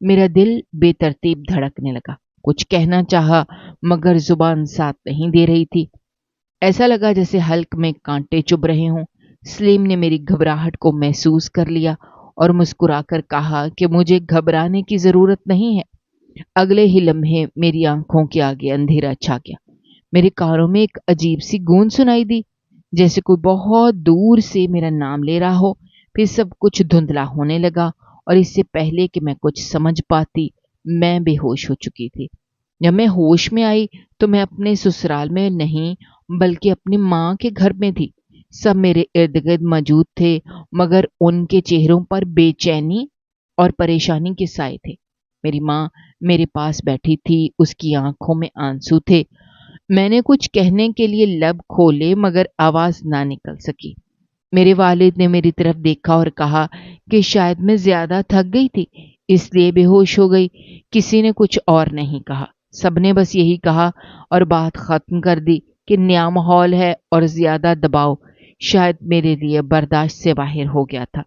میرا دل بے ترتیب دھڑکنے لگا۔ کچھ کہنا چاہا مگر زبان ساتھ نہیں دے رہی تھی۔ ایسا لگا جیسے حلق میں کانٹے چبھ رہے ہوں۔ سلیم نے میری گھبراہٹ کو محسوس کر لیا اور مسکرا کر کہا کہ مجھے گھبرانے کی ضرورت نہیں ہے۔ اگلے ہی لمحے میری آنکھوں کے آگے اندھیرا چھا گیا۔ میرے کانوں میں ایک عجیب سی گونج سنائی دی، جیسے کوئی بہت دور سے میرا نام لے رہا ہو۔ پھر سب کچھ دھندلا ہونے لگا اور اس سے پہلے کہ میں کچھ سمجھ پاتی میں بے ہوش ہو چکی تھی۔ جب میں ہوش میں آئی تو میں اپنے سسرال میں نہیں بلکہ اپنی ماں کے گھر میں تھی۔ سب میرے ارد گرد موجود تھے مگر ان کے چہروں پر بے چینی اور پریشانی کے سائے تھے۔ میری ماں میرے پاس بیٹھی تھی، اس کی آنکھوں میں آنسو تھے۔ میں نے کچھ کہنے کے لیے لب کھولے مگر آواز نہ نکل سکی۔ میرے والد نے میری طرف دیکھا اور کہا کہ شاید میں زیادہ تھک گئی تھی اس لیے بے ہوش ہو گئی۔ کسی نے کچھ اور نہیں کہا، سب نے بس یہی کہا اور بات ختم کر دی کہ نیا ماحول ہے اور زیادہ دباؤ شاید میرے لیے برداشت سے باہر ہو گیا تھا۔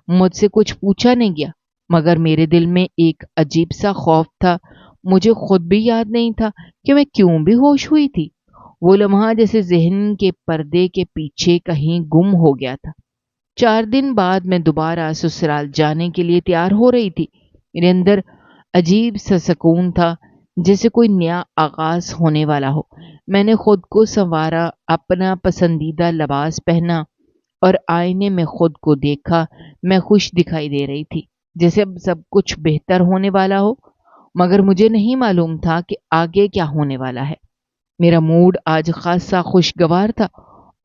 مجھ سے کچھ پوچھا نہیں گیا مگر میرے دل میں ایک عجیب سا خوف تھا۔ مجھے خود بھی یاد نہیں تھا کہ میں کیوں بے ہوش ہوئی تھی۔ وہ لمحہ جیسے ذہن کے پردے کے پیچھے کہیں گم ہو گیا تھا۔ 4 دن بعد میں دوبارہ سسرال جانے کے لیے تیار ہو رہی تھی۔ میرے اندر عجیب سا سکون تھا، جیسے کوئی نیا آغاز ہونے والا ہو۔ میں نے خود کو سنوارا، اپنا پسندیدہ لباس پہنا اور آئینے میں خود کو دیکھا۔ میں خوش دکھائی دے رہی تھی، جیسے اب سب کچھ بہتر ہونے والا ہو، مگر مجھے نہیں معلوم تھا کہ آگے کیا ہونے والا ہے۔ میرا موڈ آج خاصا خوشگوار تھا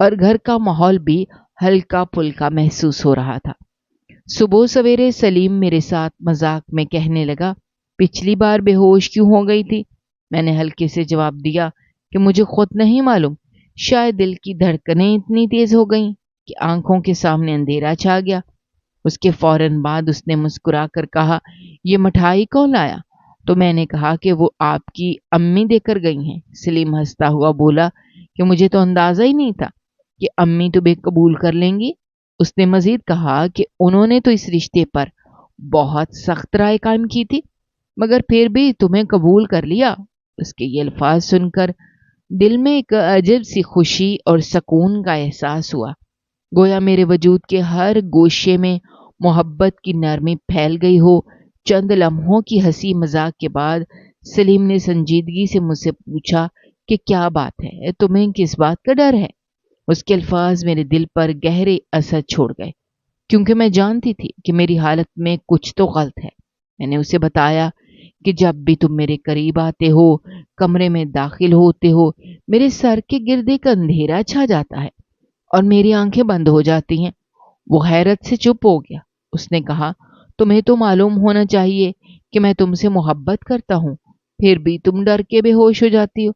اور گھر کا ماحول بھی ہلکا پھلکا محسوس ہو رہا تھا۔ صبح سویرے سلیم میرے ساتھ مذاق میں کہنے لگا، پچھلی بار بے ہوش کیوں ہو گئی تھی؟ میں نے ہلکے سے جواب دیا کہ مجھے خود نہیں معلوم، شاید دل کی دھڑکنیں اتنی تیز ہو گئیں کہ آنکھوں کے سامنے اندھیرا چھا گیا۔ اس کے فوراً بعد اس نے مسکرا کر کہا، یہ مٹھائی کون لایا؟ تو میں نے کہا کہ وہ آپ کی امی دے کر گئی ہیں۔ سلیم ہنستا ہوا بولا کہ مجھے تو اندازہ ہی نہیں تھا کہ امی تمہیں قبول کر لیں گی۔ اس نے مزید کہا کہ انہوں نے تو اس رشتے پر بہت سخت رائے قائم کی تھی مگر پھر بھی تمہیں قبول کر لیا۔ اس کے یہ الفاظ سن کر دل میں ایک عجیب سی خوشی اور سکون کا احساس ہوا، گویا میرے وجود کے ہر گوشے میں محبت کی نرمی پھیل گئی ہو۔ چند لمحوں کی ہنسی مذاق کے بعد سلیم نے سنجیدگی سے مجھ سے پوچھا کہ کیا بات ہے، تمہیں کس بات کا ڈر ہے؟ اس کے الفاظ میرے دل پر گہرے اثر چھوڑ گئے، کیونکہ میں جانتی تھی کہ میری حالت میں کچھ تو غلط ہے۔ میں نے اسے بتایا کہ جب بھی تم میرے قریب آتے ہو، کمرے میں داخل ہوتے ہو، میرے سر کے گرد ایک اندھیرا چھا جاتا ہے اور میری آنکھیں بند ہو جاتی ہیں۔ وہ حیرت سے چپ ہو گیا۔ اس نے کہا، تمہیں تو معلوم ہونا چاہیے کہ میں تم سے محبت کرتا ہوں، پھر بھی تم ڈر کے بے ہوش ہو جاتی ہو۔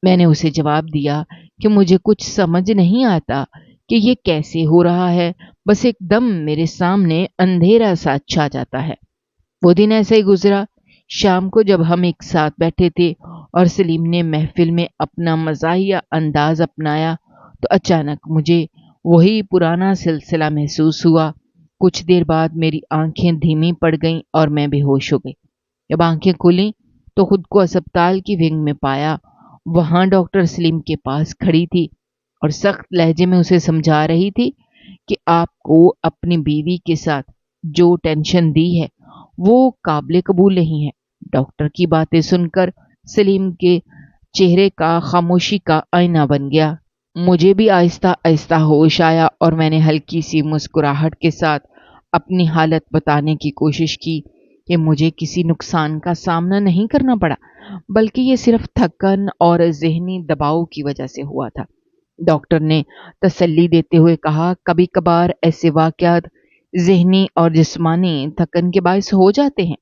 میں نے اسے جواب دیا کہ مجھے کچھ سمجھ نہیں آتا کہ یہ کیسے ہو رہا ہے، بس ایک دم میرے سامنے اندھیرا سا چھا جاتا ہے۔ وہ دن ایسا ہی گزرا۔ شام کو جب ہم ایک ساتھ بیٹھے تھے اور سلیم نے محفل میں اپنا مزاحیہ انداز اپنایا تو اچانک مجھے وہی پرانا سلسلہ محسوس ہوا۔ کچھ دیر بعد میری آنکھیں دھیمی پڑ گئیں اور میں بے ہوش ہو گئی۔ جب آنکھیں کھلیں تو خود کو اسپتال کی ونگ میں پایا۔ وہاں ڈاکٹر سلیم کے پاس کھڑی تھی اور سخت لہجے میں اسے سمجھا رہی تھی کہ آپ کو اپنی بیوی کے ساتھ جو ٹینشن دی ہے وہ قابل قبول نہیں ہے۔ ڈاکٹر کی باتیں سن کر سلیم کے چہرے کا خاموشی کا آئینہ بن گیا۔ مجھے بھی آہستہ آہستہ ہوش آیا اور میں نے ہلکی سی مسکراہٹ کے ساتھ اپنی حالت بتانے کی کوشش کی کہ مجھے کسی نقصان کا سامنا نہیں کرنا پڑا بلکہ یہ صرف تھکن اور ذہنی دباؤ کی وجہ سے ہوا تھا۔ ڈاکٹر نے تسلی دیتے ہوئے کہا، کبھی کبھار ایسے واقعات ذہنی اور جسمانی تھکن کے باعث ہو جاتے ہیں۔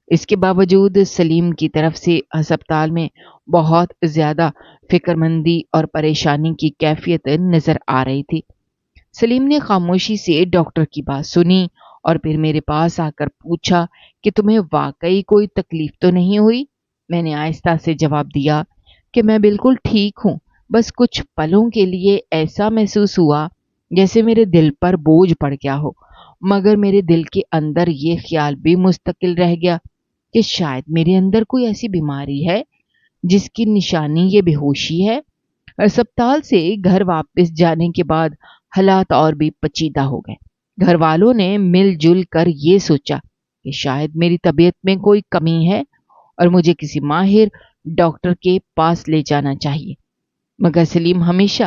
اس کے باوجود سلیم کی طرف سے ہسپتال میں بہت زیادہ فکر مندی اور پریشانی کی کیفیت نظر آ رہی تھی۔ سلیم نے خاموشی سے ڈاکٹر کی بات سنی اور پھر میرے پاس آ کر پوچھا کہ تمہیں واقعی کوئی تکلیف تو نہیں ہوئی؟ میں نے آہستہ سے جواب دیا کہ میں بالکل ٹھیک ہوں، بس کچھ پلوں کے لیے ایسا محسوس ہوا جیسے میرے دل پر بوجھ پڑ گیا ہو۔ مگر میرے دل کے اندر یہ خیال بھی مستقل رہ گیا کہ شاید میرے اندر کوئی ایسی بیماری ہے جس کی نشانی یہ بے ہوشی ہے۔ اسپتال سے گھر واپس جانے کے بعد حالات اور بھی پیچیدہ ہو گئے۔ گھر والوں نے مل جل کر یہ سوچا کہ شاید میری طبیعت میں کوئی کمی ہے اور مجھے کسی ماہر ڈاکٹر کے پاس لے جانا چاہیے، مگر سلیم ہمیشہ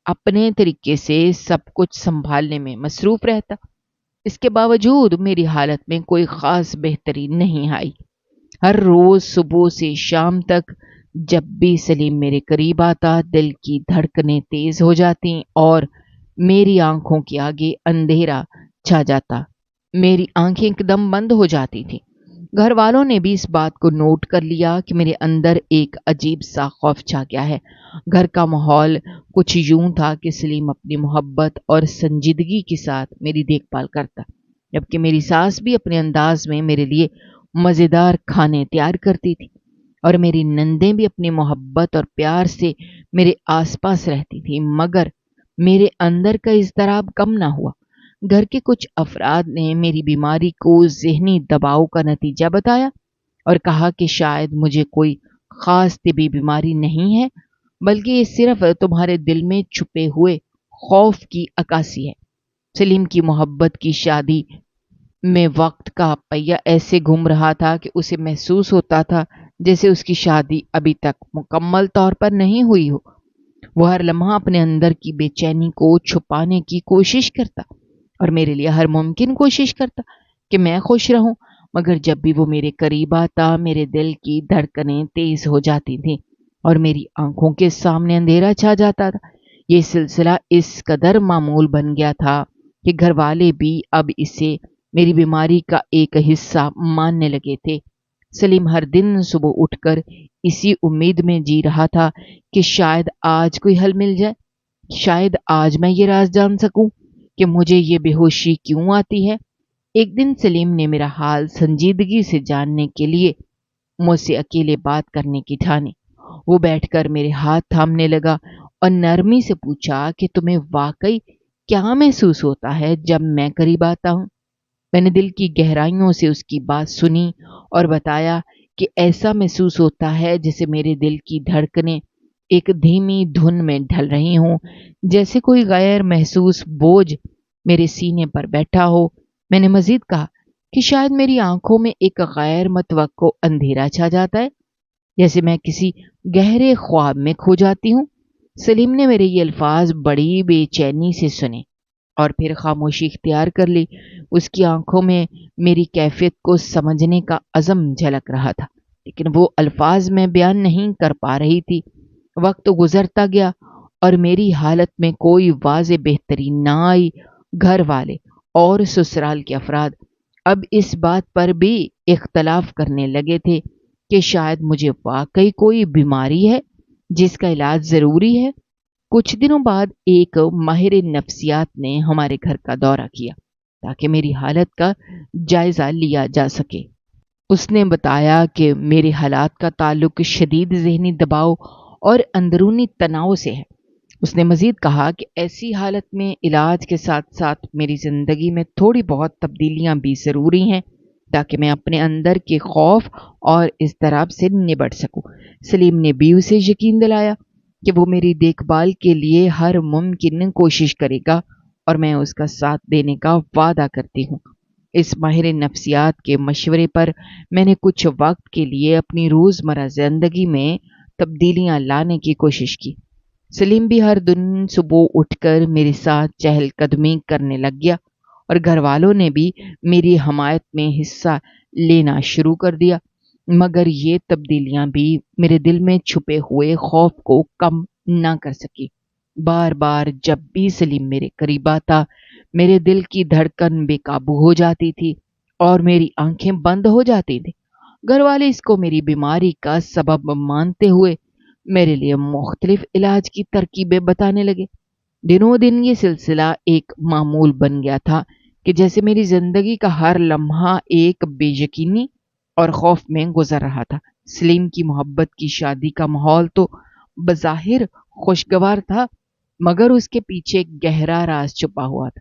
اپنے طریقے سے سب کچھ سنبھالنے میں مصروف رہتا۔ اس کے باوجود میری حالت میں کوئی خاص بہتری نہیں آئی۔ ہر روز صبح سے شام تک جب بھی سلیم میرے قریب آتا دل کی دھڑکنیں تیز ہو جاتی اور میری آنکھوں کے آگے اندھیرا چھا جاتا۔ میری آنکھیں ایک دم بند ہو جاتی تھیں۔ گھر والوں نے بھی اس بات کو نوٹ کر لیا کہ میرے اندر ایک عجیب سا خوف چھا گیا ہے۔ گھر کا ماحول کچھ یوں تھا کہ سلیم اپنی محبت اور سنجیدگی کے ساتھ میری دیکھ بھال کرتا، جبکہ میری ساس بھی اپنے انداز میں میرے لیے مزیدار کھانے تیار کرتی تھی اور میری نندیں بھی اپنی محبت اور پیار سے میرے آس پاس رہتی تھیں، مگر میرے اندر کا اضطراب کم نہ ہوا۔ گھر کے کچھ افراد نے میری بیماری کو ذہنی دباؤ کا نتیجہ بتایا اور کہا کہ شاید مجھے کوئی خاص طبی بیماری نہیں ہے، بلکہ یہ صرف تمہارے دل میں چھپے ہوئے خوف کی عکاسی ہے۔ سلیم کی محبت کی شادی میں وقت کا پہیہ ایسے گھوم رہا تھا کہ اسے محسوس ہوتا تھا جیسے اس کی شادی ابھی تک مکمل طور پر نہیں ہوئی ہو۔ وہ ہر لمحہ اپنے اندر کی بے چینی کو چھپانے کی کوشش کرتا اور میرے لیے ہر ممکن کوشش کرتا کہ میں خوش رہوں، مگر جب بھی وہ میرے قریب آتا میرے دل کی دھڑکنیں تیز ہو جاتی تھیں اور میری آنکھوں کے سامنے اندھیرا چھا جاتا تھا۔ یہ سلسلہ اس قدر معمول بن گیا تھا کہ گھر والے بھی اب اسے میری بیماری کا ایک حصہ ماننے لگے تھے۔ سلیم ہر دن صبح اٹھ کر اسی امید میں جی رہا تھا کہ شاید آج کوئی حل مل جائے، شاید آج میں یہ راز جان سکوں کہ مجھے یہ بے ہوشی کیوں آتی ہے۔ ایک دن سلیم نے میرا حال سنجیدگی سے جاننے کے لیے مجھ سے اکیلے بات کرنے کی ٹھانی۔ وہ بیٹھ کر میرے ہاتھ تھامنے لگا اور نرمی سے پوچھا کہ تمہیں واقعی کیا محسوس ہوتا ہے جب میں قریب آتا ہوں؟ میں نے دل کی گہرائیوں سے اس کی بات سنی اور بتایا کہ ایسا محسوس ہوتا ہے جیسے میرے دل کی دھڑکنیں ایک دھیمی دھن میں ڈھل رہی ہوں، جیسے کوئی غیر محسوس بوجھ میرے سینے پر بیٹھا ہو۔ میں نے مزید کہا کہ شاید میری آنکھوں میں ایک غیر متوقع اندھیرا چھا جاتا ہے، جیسے میں کسی گہرے خواب میں کھو جاتی ہوں۔ سلیم نے میرے یہ الفاظ بڑی بے چینی سے سنے اور پھر خاموشی اختیار کر لی۔ اس کی آنکھوں میں میری کیفیت کو سمجھنے کا عزم جھلک رہا تھا، لیکن وہ الفاظ میں بیان نہیں کر پا رہی تھی۔ وقت گزرتا گیا اور میری حالت میں کوئی واضح بہتری نہ آئی۔ گھر والے اور سسرال کے افراد اب اس بات پر بھی اختلاف کرنے لگے تھے کہ شاید مجھے واقعی کوئی بیماری ہے جس کا علاج ضروری ہے۔ کچھ دنوں بعد ایک ماہر نفسیات نے ہمارے گھر کا دورہ کیا تاکہ میری حالت کا جائزہ لیا جا سکے۔ اس نے بتایا کہ میرے حالات کا تعلق شدید ذہنی دباؤ اور اندرونی تناؤ سے ہے۔ اس نے مزید کہا کہ ایسی حالت میں علاج کے ساتھ ساتھ میری زندگی میں تھوڑی بہت تبدیلیاں بھی ضروری ہیں تاکہ میں اپنے اندر کے خوف اور اضطراب سے نبٹ سکوں۔ سلیم نے بھی اسے یقین دلایا کہ وہ میری دیکھ بھال کے لیے ہر ممکن کوشش کرے گا اور میں اس کا ساتھ دینے کا وعدہ کرتی ہوں۔ اس ماہر نفسیات کے مشورے پر میں نے کچھ وقت کے لیے اپنی روزمرہ زندگی میں تبدیلیاں لانے کی کوشش کی۔ سلیم بھی ہر دن صبح اٹھ کر میرے ساتھ چہل قدمی کرنے لگ گیا اور گھر والوں نے بھی میری حمایت میں حصہ لینا شروع کر دیا، مگر یہ تبدیلیاں بھی میرے دل میں چھپے ہوئے خوف کو کم نہ کر سکی۔ بار بار جب بھی سلیم میرے قریب آتا میرے دل کی دھڑکن بے قابو ہو جاتی تھی اور میری آنکھیں بند ہو جاتی تھی۔ گھر والے اس کو میری بیماری کا سبب مانتے ہوئے میرے لیے مختلف علاج کی ترکیبیں بتانے لگے۔ دنوں دن یہ سلسلہ ایک معمول بن گیا تھا کہ جیسے میری زندگی کا ہر لمحہ ایک بے یقینی اور خوف میں گزر رہا تھا۔ سلیم کی محبت کی شادی کا ماحول تو بظاہر خوشگوار تھا، مگر اس کے پیچھے ایک گہرا راز چھپا ہوا تھا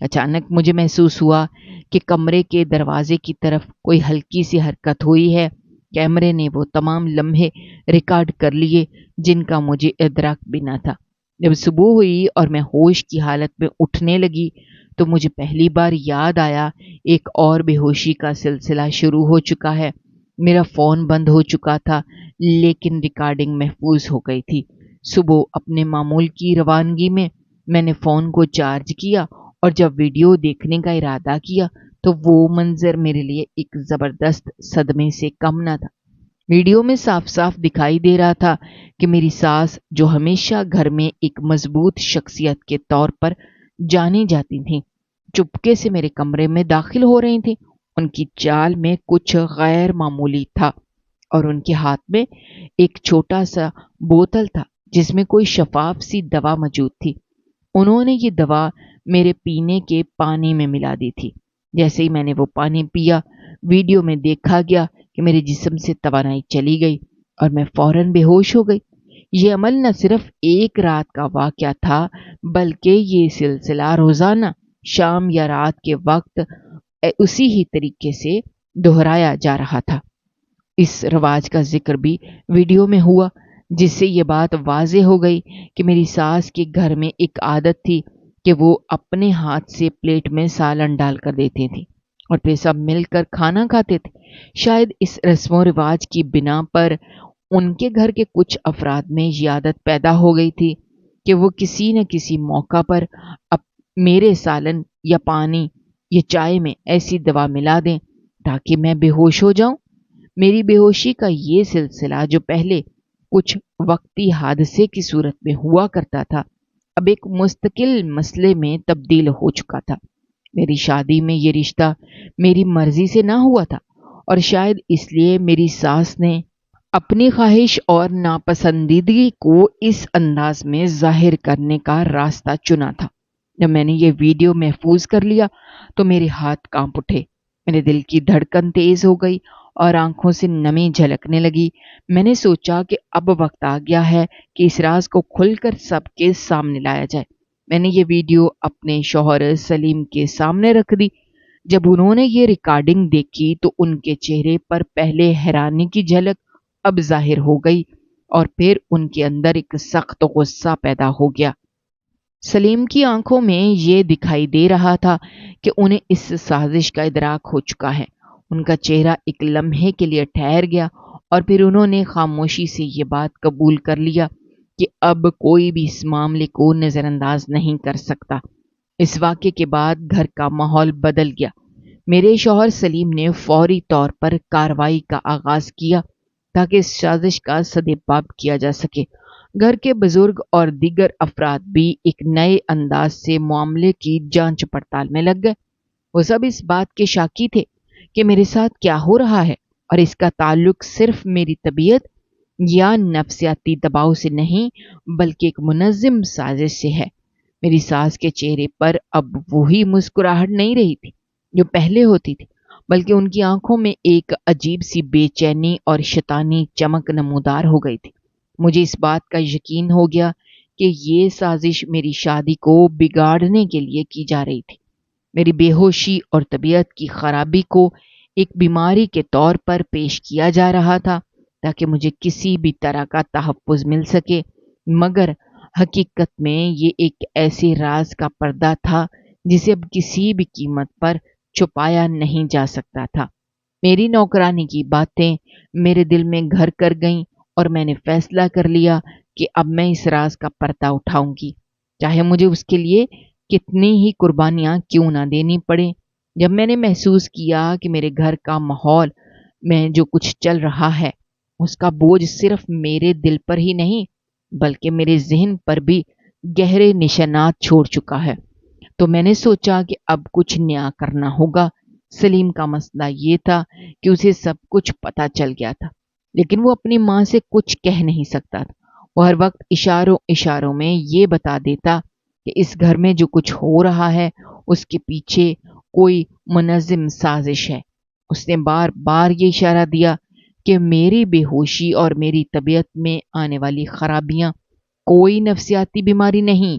اچانک مجھے محسوس ہوا کہ کمرے کے دروازے کی طرف کوئی ہلکی سی حرکت ہوئی ہے۔ کیمرے نے وہ تمام لمحے ریکارڈ کر لیے جن کا مجھے ادراک بھی نہ تھا۔ جب صبح ہوئی اور میں ہوش کی حالت میں اٹھنے لگی تو مجھے پہلی بار یاد آیا ایک اور بے ہوشی کا سلسلہ شروع ہو چکا ہے۔ میرا فون بند ہو چکا تھا لیکن ریکارڈنگ محفوظ ہو گئی تھی۔ صبح اپنے معمول کی روانگی میں نے فون کو چارج کیا اور جب ویڈیو دیکھنے کا ارادہ کیا تو وہ منظر میرے لیے ایک زبردست صدمے سے کم نہ تھا۔ ویڈیو میں صاف صاف دکھائی دے رہا تھا کہ میری ساس، جو ہمیشہ گھر میں ایک مضبوط شخصیت کے طور پر جانی جاتی تھیں، چپکے سے میرے کمرے میں داخل ہو رہی تھیں۔ ان کی چال میں کچھ غیر معمولی تھا اور ان کے ہاتھ میں ایک چھوٹا سا بوتل تھا جس میں کوئی شفاف سی دوا موجود تھی۔ انہوں نے یہ دوا میرے پینے کے پانی میں ملا دی تھی۔ جیسے ہی میں نے وہ پانی پیا، ویڈیو میں دیکھا گیا کہ میرے جسم سے توانائی چلی گئی اور میں فوراً بے ہوش ہو گئی۔ یہ عمل نہ صرف ایک رات کا واقعہ تھا بلکہ یہ سلسلہ روزانہ شام یا رات کے وقت اسی ہی طریقے سے دہرایا جا رہا تھا۔ اس رواج کا ذکر بھی ویڈیو میں ہوا جس سے یہ بات واضح ہو گئی کہ میری ساس کے گھر میں ایک عادت تھی کہ وہ اپنے ہاتھ سے پلیٹ میں سالن ڈال کر دیتی تھی اور پھر سب مل کر کھانا کھاتے تھے۔ شاید اس رسم و رواج کی بنا پر ان کے گھر کے کچھ افراد میں یہ عادت پیدا ہو گئی تھی کہ وہ کسی نہ کسی موقع پر میرے سالن یا پانی یا چائے میں ایسی دوا ملا دیں تاکہ میں بے ہوش ہو جاؤں۔ میری بے ہوشی کا یہ سلسلہ جو پہلے کچھ وقتی حادثے کی صورت میں ہوا کرتا تھا، اب ایک مستقل مسئلے میں تبدیل ہو چکا تھا۔ میری شادی میں یہ رشتہ میری مرضی سے نہ ہوا تھا اور شاید اس لیے میری ساس نے اپنی خواہش اور ناپسندیدگی کو اس انداز میں ظاہر کرنے کا راستہ چنا تھا۔ جب میں نے یہ ویڈیو محفوظ کر لیا تو میرے ہاتھ کانپ اٹھے، میرے دل کی دھڑکن تیز ہو گئی اور آنکھوں سے نمی جھلکنے لگی۔ میں نے سوچا کہ اب وقت آ گیا ہے کہ اس راز کو کھل کر سب کے سامنے لایا جائے۔ میں نے یہ ویڈیو اپنے شوہر سلیم کے سامنے رکھ دی۔ جب انہوں نے یہ ریکارڈنگ دیکھی تو ان کے چہرے پر پہلے حیرانی کی جھلک اب ظاہر ہو گئی اور پھر ان کے اندر ایک سخت غصہ پیدا ہو گیا۔ سلیم کی آنکھوں میں یہ دکھائی دے رہا تھا کہ انہیں اس سازش کا ادراک ہو چکا ہے۔ ان کا چہرہ ایک لمحے کے لیے ٹھہر گیا اور پھر انہوں نے خاموشی سے یہ بات قبول کر لیا کہ اب کوئی بھی اس معاملے کو نظر انداز نہیں کر سکتا۔ اس واقعے کے بعد گھر کا ماحول بدل گیا۔ میرے شوہر سلیم نے فوری طور پر کارروائی کا آغاز کیا تاکہ اس سازش کا سدپاب کیا جا سکے۔ گھر کے بزرگ اور دیگر افراد بھی ایک نئے انداز سے معاملے کی جانچ پڑتال میں لگ گئے۔ وہ سب اس بات کے شاکی تھے کہ میرے ساتھ کیا ہو رہا ہے اور اس کا تعلق صرف میری طبیعت یا نفسیاتی دباؤ سے نہیں بلکہ ایک منظم سازش سے ہے۔ میری ساس کے چہرے پر اب وہی مسکراہٹ نہیں رہی تھی جو پہلے ہوتی تھی، بلکہ ان کی آنکھوں میں ایک عجیب سی بے چینی اور شیطانی چمک نمودار ہو گئی تھی۔ مجھے اس بات کا یقین ہو گیا کہ یہ سازش میری شادی کو بگاڑنے کے لیے کی جا رہی تھی۔ میری بے ہوشی اور طبیعت کی خرابی کو ایک بیماری کے طور پر پیش کیا جا رہا تھا تاکہ مجھے کسی بھی طرح کا تحفظ مل سکے، مگر حقیقت میں یہ ایک ایسے راز کا پردہ تھا جسے اب کسی بھی قیمت پر چھپایا نہیں جا سکتا تھا۔ میری نوکرانی کی باتیں میرے دل میں گھر کر گئیں اور میں نے فیصلہ کر لیا کہ اب میں اس راز کا پردہ اٹھاؤں گی، چاہے مجھے اس کے لیے کتنی ہی قربانیاں کیوں نہ دینی پڑیں۔ جب میں نے محسوس کیا کہ میرے گھر کا ماحول میں جو کچھ چل رہا ہے اس کا بوجھ صرف میرے دل پر ہی نہیں بلکہ میرے ذہن پر بھی گہرے نشانات چھوڑ چکا ہے، تو میں نے سوچا کہ اب کچھ نیا کرنا ہوگا۔ سلیم کا مسئلہ یہ تھا کہ اسے سب کچھ پتہ چل گیا تھا لیکن وہ اپنی ماں سے کچھ کہہ نہیں سکتا تھا۔ وہ ہر وقت اشاروں میں یہ بتا دیتا کہ اس گھر میں جو کچھ ہو رہا ہے اس کے پیچھے کوئی منظم سازش ہے۔ اس نے بار بار یہ اشارہ دیا کہ میری بے ہوشی اور میری طبیعت میں آنے والی خرابیاں کوئی نفسیاتی بیماری نہیں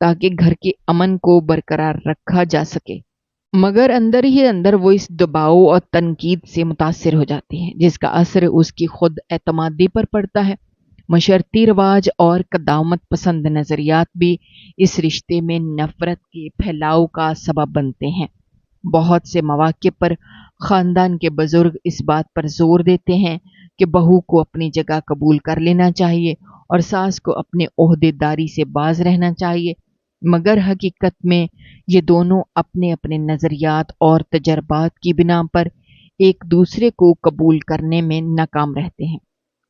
تاکہ گھر کے امن کو برقرار رکھا جا سکے، مگر اندر ہی اندر وہ اس دباؤ اور تنقید سے متاثر ہو جاتی ہے جس کا اثر اس کی خود اعتمادی پر پڑتا ہے۔ مشرتی رواج اور قدامت پسند نظریات بھی اس رشتے میں نفرت کے پھیلاؤ کا سبب بنتے ہیں۔ بہت سے مواقع پر خاندان کے بزرگ اس بات پر زور دیتے ہیں کہ بہو کو اپنی جگہ قبول کر لینا چاہیے اور ساس کو اپنے عہدے داری سے باز رہنا چاہیے، مگر حقیقت میں یہ دونوں اپنے اپنے نظریات اور تجربات کی بنا پر ایک دوسرے کو قبول کرنے میں ناکام رہتے ہیں۔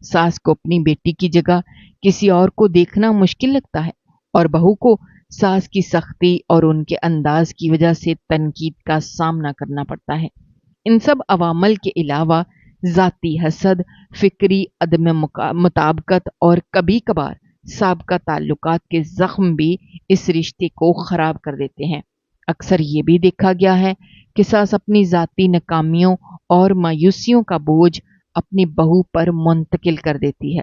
ساس کو اپنی بیٹی کی جگہ کسی اور کو دیکھنا مشکل لگتا ہے اور بہو کو ساس کی سختی اور ان کے انداز کی وجہ سے تنقید کا سامنا کرنا پڑتا ہے۔ ان سب عوامل کے علاوہ ذاتی حسد، فکری عدم مطابقت اور کبھی کبھار سابقہ تعلقات کے زخم بھی اس رشتے کو خراب کر دیتے ہیں۔ اکثر یہ بھی دیکھا گیا ہے کہ ساس اپنی ذاتی ناکامیوں اور مایوسیوں کا بوجھ اپنی بہو پر منتقل کر دیتی ہے،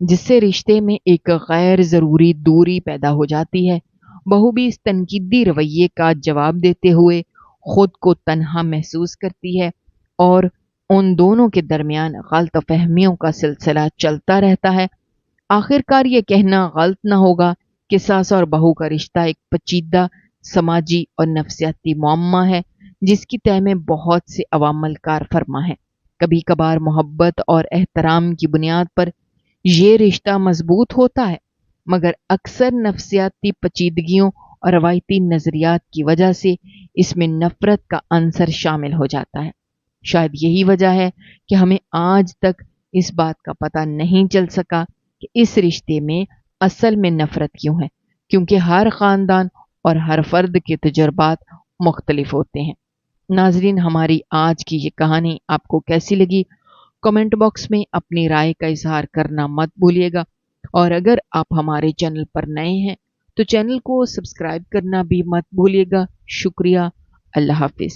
جس سے رشتے میں ایک غیر ضروری دوری پیدا ہو جاتی ہے۔ بہو بھی اس تنقیدی رویے کا جواب دیتے ہوئے خود کو تنہا محسوس کرتی ہے اور ان دونوں کے درمیان غلط فہمیوں کا سلسلہ چلتا رہتا ہے۔ آخر کار یہ کہنا غلط نہ ہوگا کہ ساس اور بہو کا رشتہ ایک پیچیدہ سماجی اور نفسیاتی معمہ ہے جس کی تہ میں بہت سے عوامل کار فرما ہیں۔ کبھی کبھار محبت اور احترام کی بنیاد پر یہ رشتہ مضبوط ہوتا ہے، مگر اکثر نفسیاتی پیچیدگیوں اور روایتی نظریات کی وجہ سے اس میں نفرت کا عنصر شامل ہو جاتا ہے۔ شاید یہی وجہ ہے کہ ہمیں آج تک اس بات کا پتہ نہیں چل سکا کہ اس رشتے میں اصل میں نفرت کیوں ہے، کیونکہ ہر خاندان اور ہر فرد کے تجربات مختلف ہوتے ہیں۔ ناظرین، ہماری آج کی یہ کہانی آپ کو کیسی لگی؟ کمنٹ باکس میں اپنی رائے کا اظہار کرنا مت بھولیے گا، اور اگر آپ ہمارے چینل پر نئے ہیں تو چینل کو سبسکرائب کرنا بھی مت بھولیے گا۔ شکریہ۔ اللہ حافظ۔